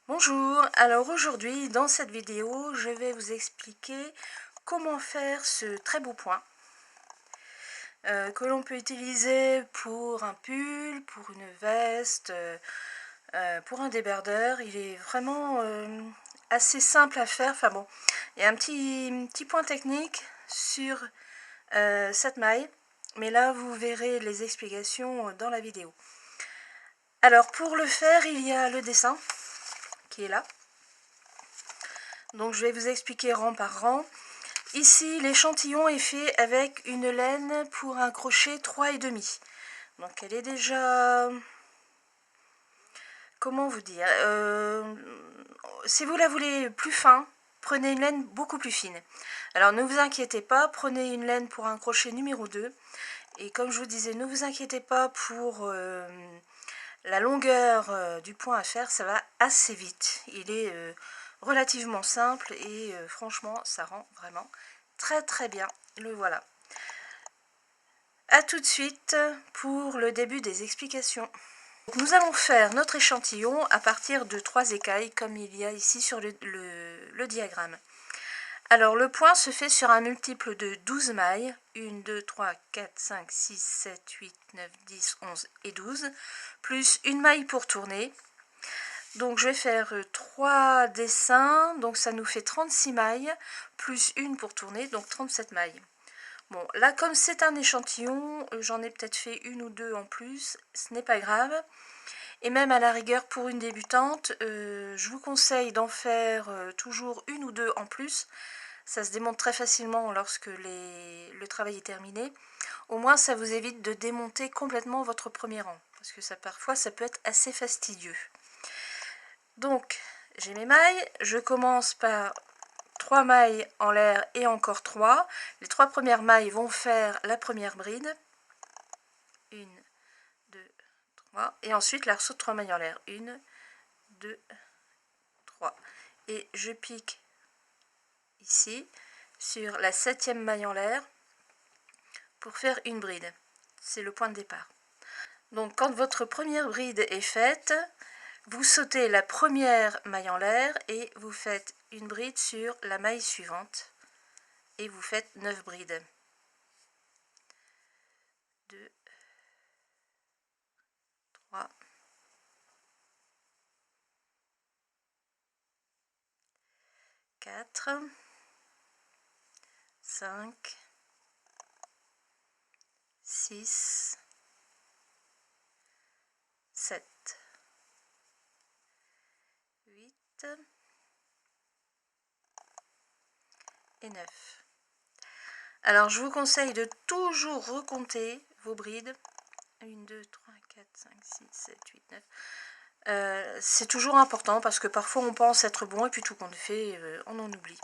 Bonjour, alors aujourd'hui dans cette vidéo je vais vous expliquer comment faire ce très beau point que l'on peut utiliser pour un pull, pour une veste, pour un débardeur. Il est vraiment assez simple à faire. Enfin bon, il y a un petit point technique sur cette maille, mais là vous verrez les explications dans la vidéo. Alors pour le faire, il y a le dessin qui est là. Donc je vais vous expliquer rang par rang. Ici, l'échantillon est fait avec une laine pour un crochet 3,5. Donc elle est déjà... Comment vous dire si vous la voulez plus fin, prenez une laine beaucoup plus fine. Alors ne vous inquiétez pas, prenez une laine pour un crochet numéro 2. Et comme je vous disais, ne vous inquiétez pas pour la longueur du point à faire, ça va assez vite. Il est relativement simple et franchement, ça rend vraiment très bien. Le voilà. A tout de suite pour le début des explications. Nous allons faire notre échantillon à partir de 3 écailles comme il y a ici sur le diagramme. Alors le point se fait sur un multiple de 12 mailles, 1, 2, 3, 4, 5, 6, 7, 8, 9, 10, 11 et 12, plus une maille pour tourner. Donc je vais faire 3 dessins, donc ça nous fait 36 mailles, plus une pour tourner, donc 37 mailles. Bon, là comme c'est un échantillon, j'en ai peut-être fait une ou deux en plus, ce n'est pas grave. Et même à la rigueur pour une débutante, je vous conseille d'en faire toujours une ou deux en plus. Ça se démonte très facilement lorsque le travail est terminé. Au moins ça vous évite de démonter complètement votre premier rang, parce que ça parfois ça peut être assez fastidieux. Donc j'ai mes mailles, je commence par 3 mailles en l'air et encore 3. Les 3 premières mailles vont faire la première bride. 1, 2, 3. Et ensuite l'arceau de 3 mailles en l'air. 1, 2, 3. Et je pique ici sur la 7e maille en l'air pour faire une bride. C'est le point de départ. Donc quand votre première bride est faite, vous sautez la première maille en l'air et vous faites une bride sur la maille suivante. Et vous faites 9 brides. 2, 3, 4, 5, 6, 7, 8 et 9. Alors je vous conseille de toujours recompter vos brides. 1, 2, 3, 4, 5, 6, 7, 8, 9. C'est toujours important parce que parfois on pense être bon et puis tout qu'on fait, on en oublie.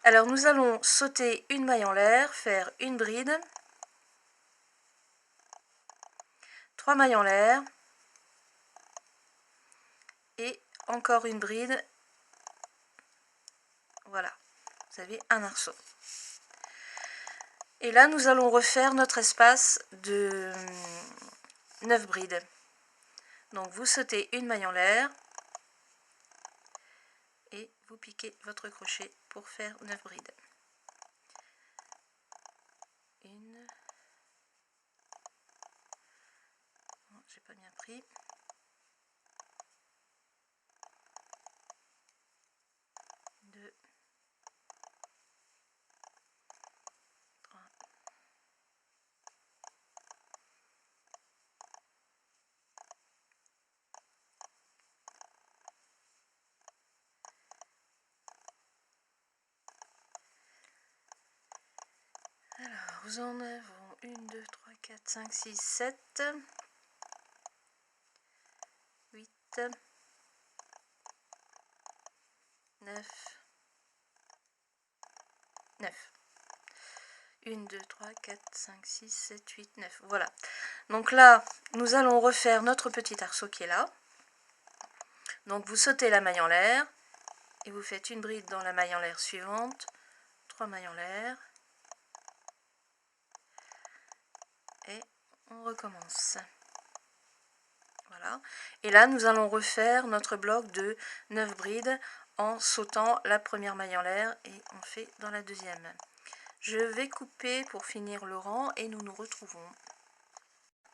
Alors nous allons sauter une maille en l'air, faire une bride, 3 mailles en l'air et encore une bride. Voilà, vous avez un arceau. Et là nous allons refaire notre espace de 9 brides. Donc vous sautez une maille en l'air et vous piquez votre crochet pour faire 9 brides. 1, j'ai pas bien pris. 2, 3, 4. Alors, vous en avez 1, 2, 3, 4, 5, 6, 7, 8, 9, 9. 1, 2, 3, 4, 5, 6, 7, 8, 9. Voilà. Donc là, nous allons refaire notre petit arceau qui est là. Donc vous sautez la maille en l'air et vous faites une bride dans la maille en l'air suivante, 3 mailles en l'air et on recommence. Voilà. Et là, nous allons refaire notre bloc de 9 brides en sautant la première maille en l'air et on fait dans la deuxième. Je vais couper pour finir le rang et nous nous retrouvons.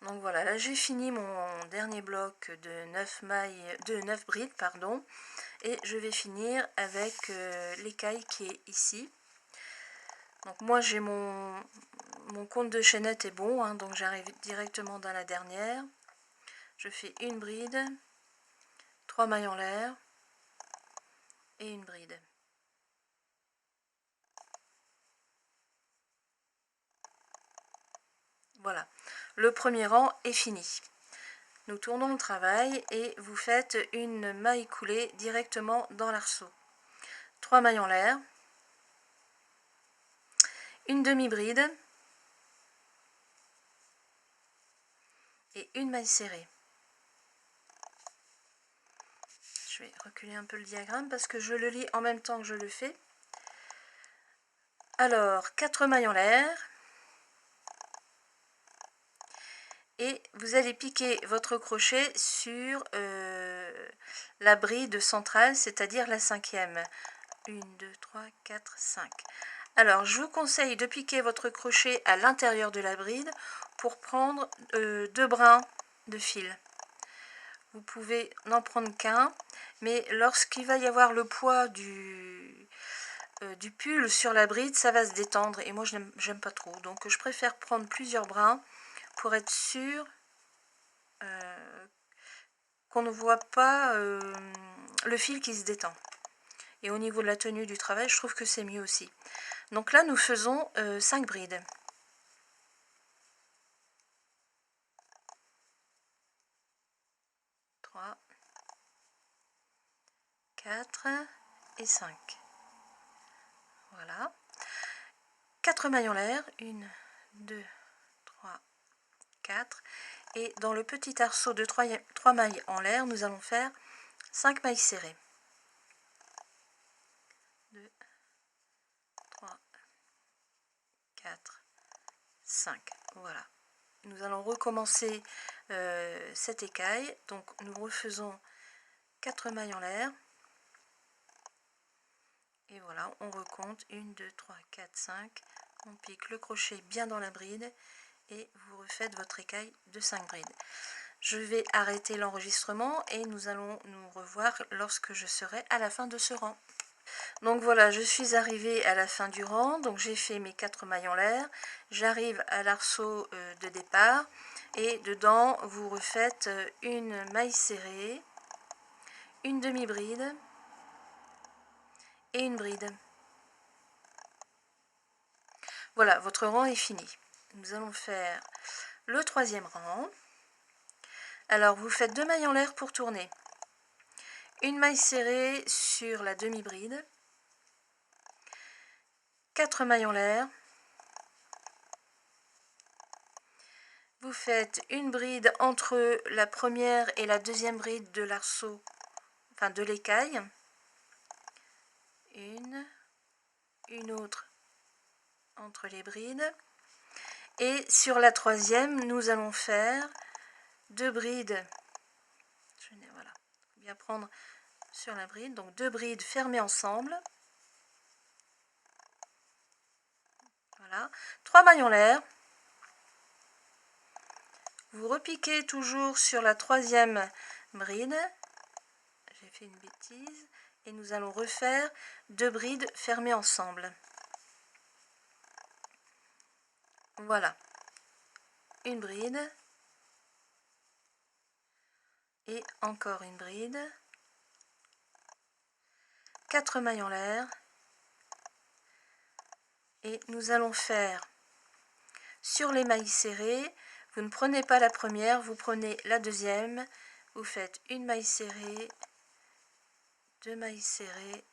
Donc voilà, là j'ai fini mon dernier bloc de 9 mailles, de 9 brides, pardon, et je vais finir avec l'écaille qui est ici. Donc moi j'ai mon compte de chaînette est bon, hein, donc j'arrive directement dans la dernière. Je fais une bride, 3 mailles en l'air et une bride. Voilà, le premier rang est fini. Nous tournons le travail et vous faites une maille coulée directement dans l'arceau. 3 mailles en l'air, une demi-bride et une maille serrée. Je vais reculer un peu le diagramme parce que je le lis en même temps que je le fais. Alors, 4 mailles en l'air. Et vous allez piquer votre crochet sur la bride centrale, c'est-à-dire la cinquième. 1, 2, 3, 4, 5. Alors, je vous conseille de piquer votre crochet à l'intérieur de la bride pour prendre 2 brins de fil. Vous pouvez n'en prendre qu'un, mais lorsqu'il va y avoir le poids du pull sur la bride, ça va se détendre et moi je n'aime pas trop. Donc je préfère prendre plusieurs brins pour être sûr qu'on ne voit pas le fil qui se détend. Et au niveau de la tenue du travail, je trouve que c'est mieux aussi. Donc là, nous faisons 5 brides. 3, 4 et 5. Voilà. 4 mailles en l'air. 1, 2, 3, 4. Et dans le petit arceau de 3 mailles en l'air, nous allons faire 5 mailles serrées. 2, 3, 4, 5. Voilà. Nous allons recommencer cette écaille. Donc nous refaisons 4 mailles en l'air. Et voilà, on recompte 1, 2, 3, 4, 5. On pique le crochet bien dans la bride et vous refaites votre écaille de 5 brides. Je vais arrêter l'enregistrement et nous allons nous revoir lorsque je serai à la fin de ce rang. Donc voilà, je suis arrivée à la fin du rang, donc j'ai fait mes 4 mailles en l'air, j'arrive à l'arceau de départ et dedans vous refaites une maille serrée, une demi-bride et une bride. Voilà, votre rang est fini. Nous allons faire le troisième rang. Alors vous faites 2 mailles en l'air pour tourner. Une maille serrée sur la demi-bride. 4 mailles en l'air. Vous faites une bride entre la première et la deuxième bride de l'arceau, enfin de l'écaille. Une autre entre les brides. Et sur la troisième, nous allons faire 2 brides. Voilà, bien prendre sur la bride, donc 2 brides fermées ensemble. Voilà, 3 mailles en l'air. Vous repiquez toujours sur la troisième bride. J'ai fait une bêtise. Et nous allons refaire 2 brides fermées ensemble. Voilà. Une bride. Et encore une bride. 4 mailles en l'air. Et nous allons faire sur les mailles serrées. Vous ne prenez pas la première, vous prenez la deuxième. Vous faites une maille serrée, 2 mailles serrées,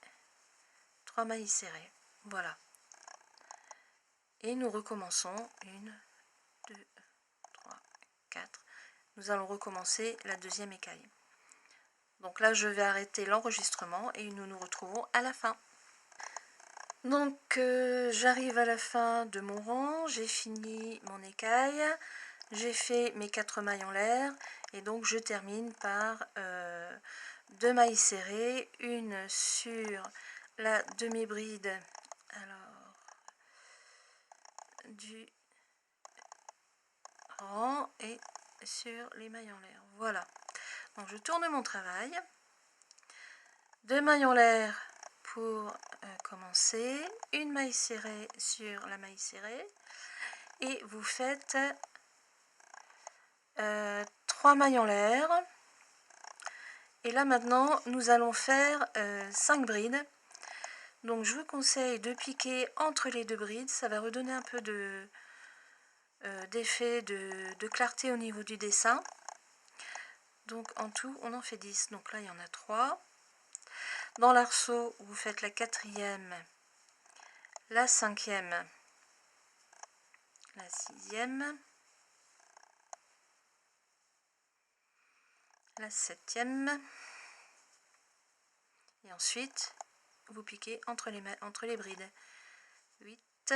3 mailles serrées. Voilà. Et nous recommençons 1, 2, 3, 4. Nous allons recommencer la deuxième écaille. Donc là, je vais arrêter l'enregistrement et nous nous retrouvons à la fin. Donc, j'arrive à la fin de mon rang. J'ai fini mon écaille. J'ai fait mes 4 mailles en l'air Et donc je termine par 2 mailles serrées, une sur la demi-bride, alors du rang et sur les mailles en l'air. Voilà, donc je tourne mon travail, 2 mailles en l'air pour commencer, une maille serrée sur la maille serrée, et vous faites 3 mailles en l'air. Et là maintenant nous allons faire 5 brides. Donc je vous conseille de piquer entre les 2 brides, ça va redonner un peu d'effet de clarté au niveau du dessin. Donc en tout on en fait 10, donc là il y en a 3. Dans l'arceau vous faites la 4e, la 5e, la 6e, la 7e, et ensuite vous piquez entre les brides. 8,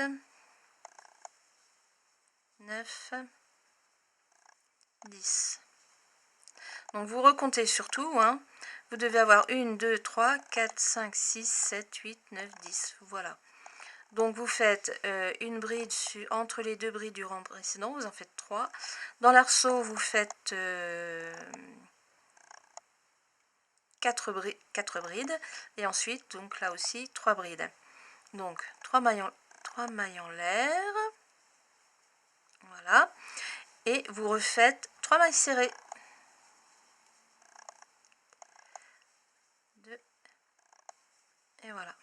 9, 10. Donc vous recomptez surtout, hein. Vous devez avoir 1, 2, 3, 4, 5, 6, 7, 8, 9, 10. Voilà. Donc vous faites une bride entre les 2 brides du rang précédent, vous en faites 3. Dans l'arceau, vous faites 4 brides. Et ensuite, donc là aussi, 3 brides. Donc 3 mailles en l'air. Voilà. Et vous refaites 3 mailles serrées. 2. Et voilà.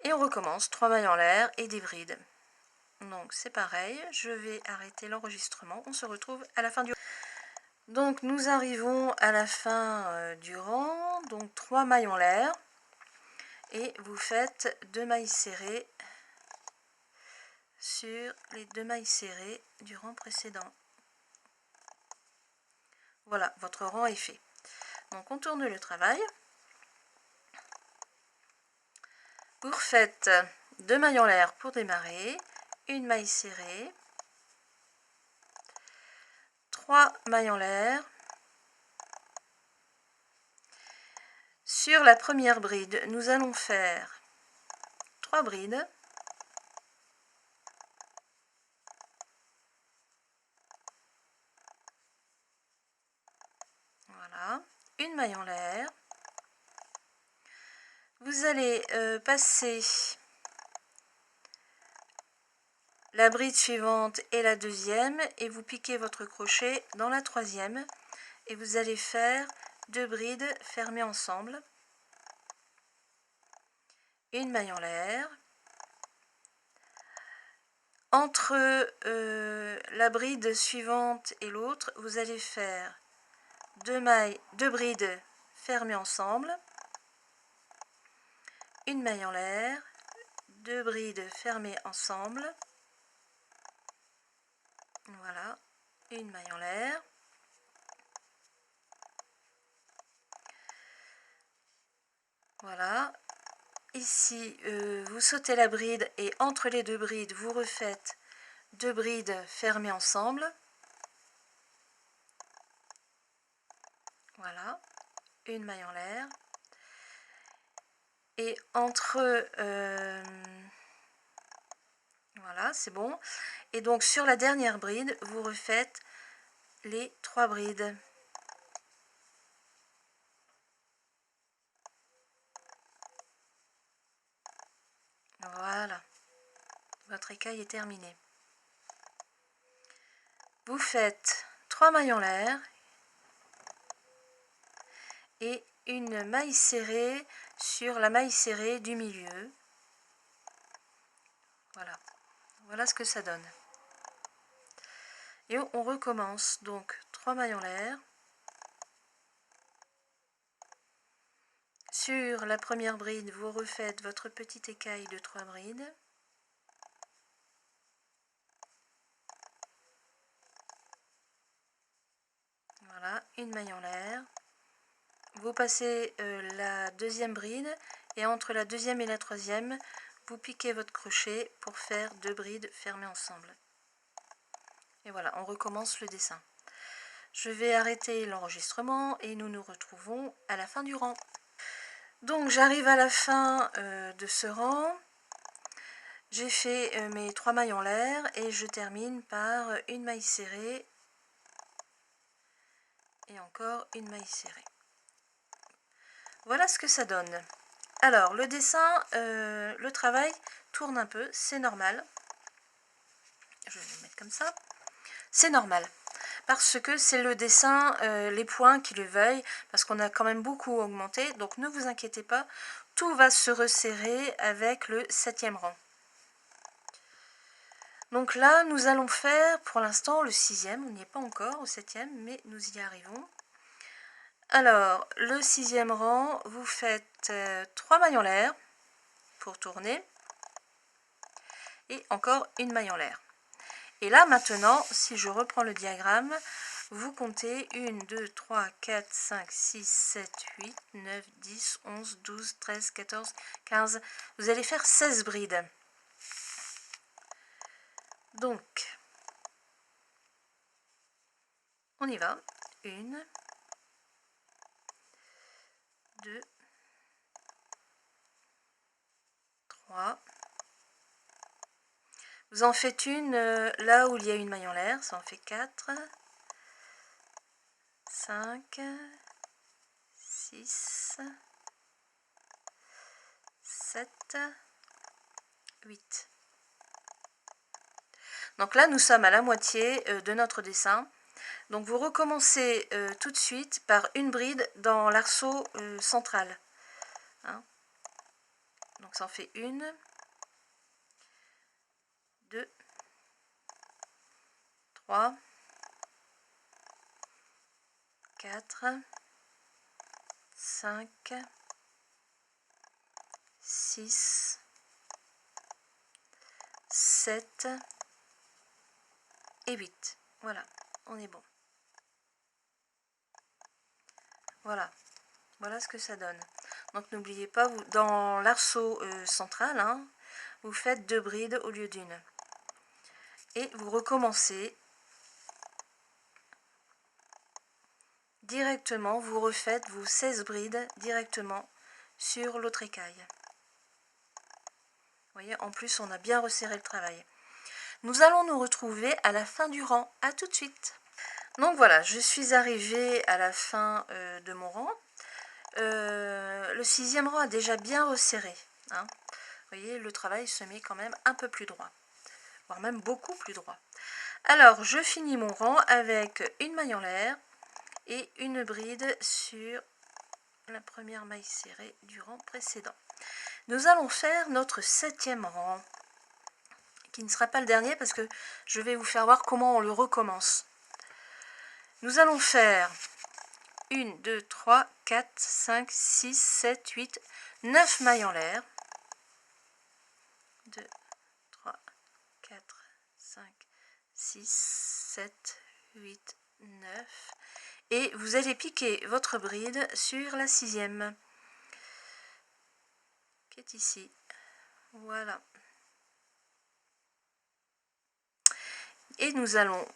Et on recommence, 3 mailles en l'air et des brides. Donc c'est pareil, je vais arrêter l'enregistrement, on se retrouve à la fin du... Donc nous arrivons à la fin du rang, donc 3 mailles en l'air, et vous faites 2 mailles serrées sur les 2 mailles serrées du rang précédent. Voilà, votre rang est fait. Donc on tourne le travail. Vous refaites 2 mailles en l'air pour démarrer, une maille serrée, 3 mailles en l'air. Sur la première bride, nous allons faire 3 brides. Voilà, une maille en l'air. Vous allez passer la bride suivante et la deuxième et vous piquez votre crochet dans la troisième et vous allez faire 2 brides fermées ensemble, une maille en l'air. Entre la bride suivante et l'autre, vous allez faire 2 brides fermées ensemble, une maille en l'air, 2 brides fermées ensemble, voilà, une maille en l'air, voilà. Ici vous sautez la bride et entre les 2 brides vous refaites 2 brides fermées ensemble, voilà, une maille en l'air, et entre voilà, c'est bon. Et donc sur la dernière bride, vous refaites les 3 brides. Voilà, votre écaille est terminée. Vous faites 3 mailles en l'air et une maille serrée sur la maille serrée du milieu. Voilà, voilà ce que ça donne. Et on recommence, donc 3 mailles en l'air. Sur la première bride, vous refaites votre petite écaille de 3 brides. Voilà, une maille en l'air. Vous passez la deuxième bride et entre la deuxième et la troisième, vous piquez votre crochet pour faire 2 brides fermées ensemble. Et voilà, on recommence le dessin. Je vais arrêter l'enregistrement et nous nous retrouvons à la fin du rang. Donc j'arrive à la fin de ce rang. J'ai fait mes 3 mailles en l'air et je termine par une maille serrée et encore une maille serrée. Voilà ce que ça donne. Alors le dessin, le travail tourne un peu, c'est normal. Je vais le mettre comme ça. C'est normal. Parce que c'est le dessin, les points qui le veuillent, parce qu'on a quand même beaucoup augmenté, donc ne vous inquiétez pas, tout va se resserrer avec le 7e rang. Donc là, nous allons faire pour l'instant le 6e, on n'y est pas encore au 7e, mais nous y arrivons. Alors, le 6e rang, vous faites 3 mailles en l'air pour tourner, et encore une maille en l'air. Et là maintenant, si je reprends le diagramme, vous comptez 1, 2, 3, 4, 5, 6, 7, 8, 9, 10, 11, 12, 13, 14, 15. Vous allez faire 16 brides. Donc, on y va. 1, 2, 3. Vous en faites une là où il y a une maille en l'air, ça en fait 4, 5, 6, 7, 8. Donc là, nous sommes à la moitié de notre dessin. Donc vous recommencez tout de suite par une bride dans l'arceau central. Hein. Donc ça en fait 1, 2, 3, 4, 5, 6, 7 et 8. Voilà, on est bon. Voilà, voilà ce que ça donne. Donc n'oubliez pas, vous, dans l'arceau central, hein, vous faites 2 brides au lieu d'une. Et vous recommencez directement, vous refaites vos 16 brides directement sur l'autre écaille. Vous voyez, en plus, on a bien resserré le travail. Nous allons nous retrouver à la fin du rang. À tout de suite. Donc voilà, je suis arrivée à la fin de mon rang. Le 6e rang a déjà bien resserré. Hein. Vous voyez, le travail se met quand même un peu plus droit, voire même beaucoup plus droit. Alors, je finis mon rang avec une maille en l'air et une bride sur la première maille serrée du rang précédent. Nous allons faire notre 7e rang, qui ne sera pas le dernier parce que je vais vous faire voir comment on le recommence. Nous allons faire 1, 2, 3, 4, 5, 6, 7, 8, 9 mailles en l'air. 2, 3, 4, 5, 6, 7, 8, 9. Et vous allez piquer votre bride sur la 6e, qui est ici. Voilà. Et nous allons,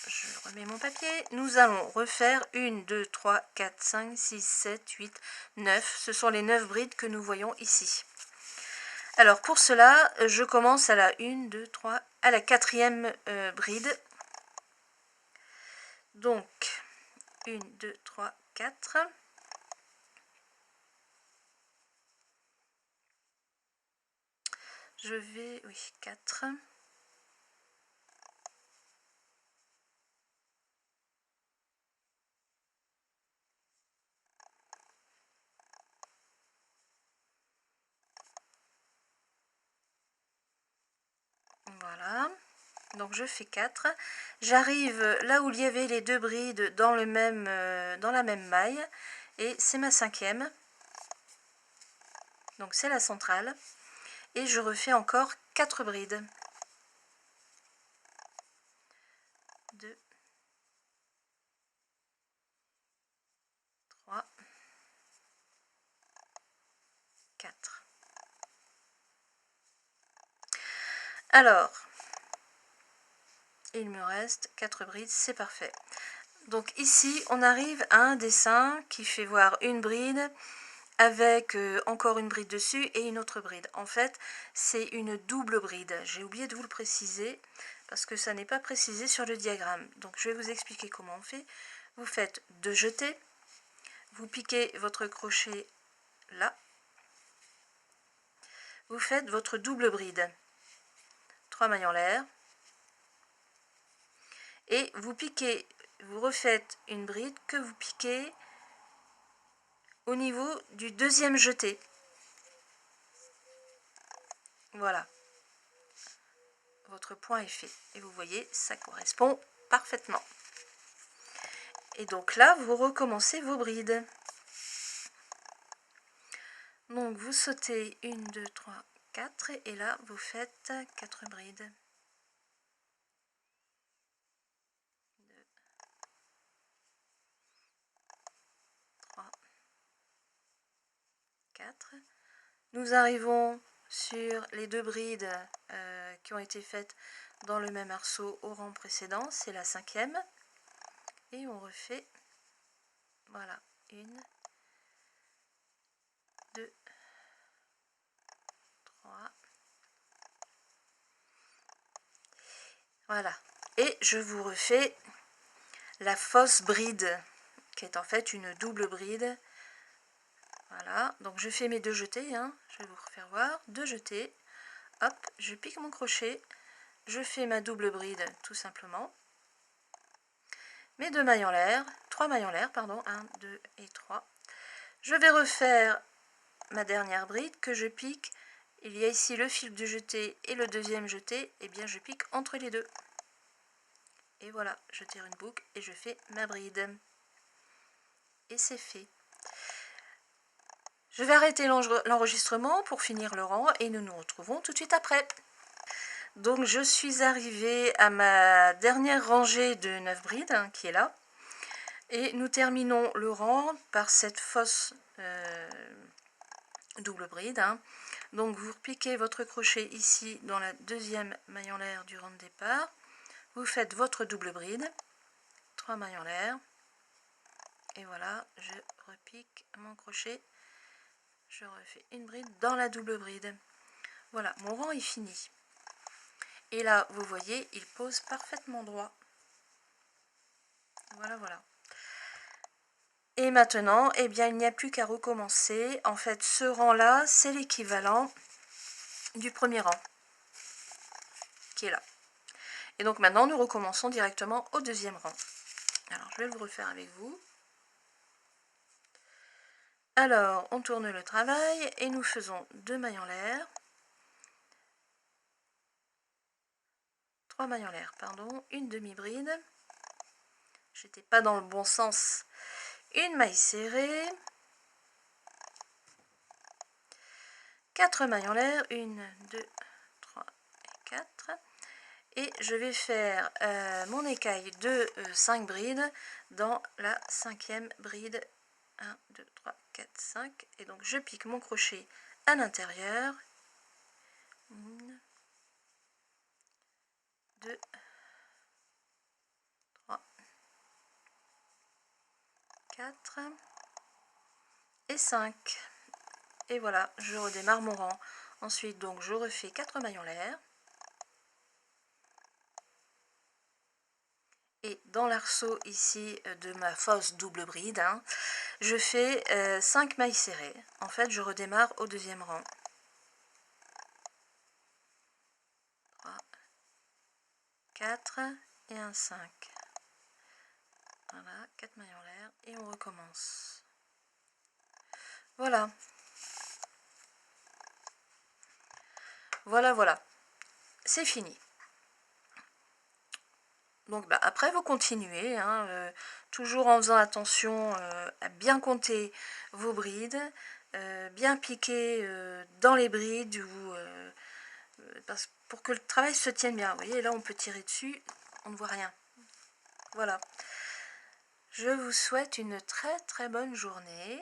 je remets mon papier, nous allons refaire 1, 2, 3, 4, 5, 6, 7, 8, 9. Ce sont les 9 brides que nous voyons ici. Alors pour cela, je commence à la 1, 2, 3, à la 4e bride. Donc 1, 2, 3, 4. Je vais, oui, 4. Voilà, donc je fais 4. J'arrive là où il y avait les 2 brides dans, dans la même maille, et c'est ma 5e. Donc c'est la centrale. Et je refais encore 4 brides. 2, 3, 4. Alors, il me reste 4 brides, c'est parfait. Donc ici, on arrive à un dessin qui fait voir une bride avec encore une bride dessus et une autre bride. En fait, c'est une double bride. J'ai oublié de vous le préciser parce que ça n'est pas précisé sur le diagramme. Donc je vais vous expliquer comment on fait. Vous faites 2 jetés, vous piquez votre crochet là, vous faites votre double bride, 3 mailles en l'air, et vous piquez, vous refaites une bride que vous piquez au niveau du deuxième jeté. Voilà, votre point est fait et vous voyez, ça correspond parfaitement. Et donc là, vous recommencez vos brides. Donc vous sautez 1, 2, 3, 4 et là vous faites 4 brides. 2, 3, 4. Nous arrivons sur les 2 brides qui ont été faites dans le même arceau au rang précédent, c'est la 5e. Et on refait, voilà, 1, 2, 3, voilà. Et je vous refais la fausse bride, qui est en fait une double bride. Voilà, donc je fais mes 2 jetés, hein. Je vais vous refaire voir, 2 jetés, hop, je pique mon crochet, je fais ma double bride tout simplement, mes 2 mailles en l'air, 3 mailles en l'air, pardon, 1, 2 et 3. Je vais refaire ma dernière bride que je pique, il y a ici le fil du jeté et le deuxième jeté, et bien je pique entre les deux. Et voilà, je tire une boucle et je fais ma bride. Et c'est fait. Je vais arrêter l'enregistrement pour finir le rang et nous nous retrouvons tout de suite après. Donc je suis arrivée à ma dernière rangée de 9 brides, hein, qui est là. Et nous terminons le rang par cette fausse double bride. Hein. Donc vous repiquez votre crochet ici dans la deuxième maille en l'air du rang de départ. Vous faites votre double bride, 3 mailles en l'air. Et voilà, je repique mon crochet. Je refais une bride dans la double bride. Voilà, mon rang est fini. Et là, vous voyez, il pose parfaitement droit. Voilà, voilà. Et maintenant, eh bien, il n'y a plus qu'à recommencer. En fait, ce rang-là, c'est l'équivalent du premier rang, qui est là. Et donc maintenant, nous recommençons directement au deuxième rang. Alors, je vais le refaire avec vous. Alors, on tourne le travail et nous faisons 2 mailles en l'air. 3 mailles en l'air, pardon, une demi-bride. J'étais pas dans le bon sens. Une maille serrée. 4 mailles en l'air, 1, 2, 3 et 4. Et je vais faire mon écaille de 5 brides dans la 5e bride. 1, 2, 3, 4, 5. Et donc je pique mon crochet à l'intérieur. 1, 2, 3, 4 et 5. Et voilà, je redémarre mon rang. Ensuite, donc, je refais 4 mailles en l'air. Et dans l'arceau ici de ma fausse double bride, hein, je fais 5 mailles serrées. En fait, je redémarre au deuxième rang. 3, 4 et un 5. Voilà, 4 mailles en l'air et on recommence. Voilà. Voilà, voilà. C'est fini. Donc bah, après, vous continuez, hein, toujours en faisant attention à bien compter vos brides, bien piquer dans les brides pour que le travail se tienne bien. Vous voyez, là, on peut tirer dessus, on ne voit rien. Voilà. Je vous souhaite une très très bonne journée.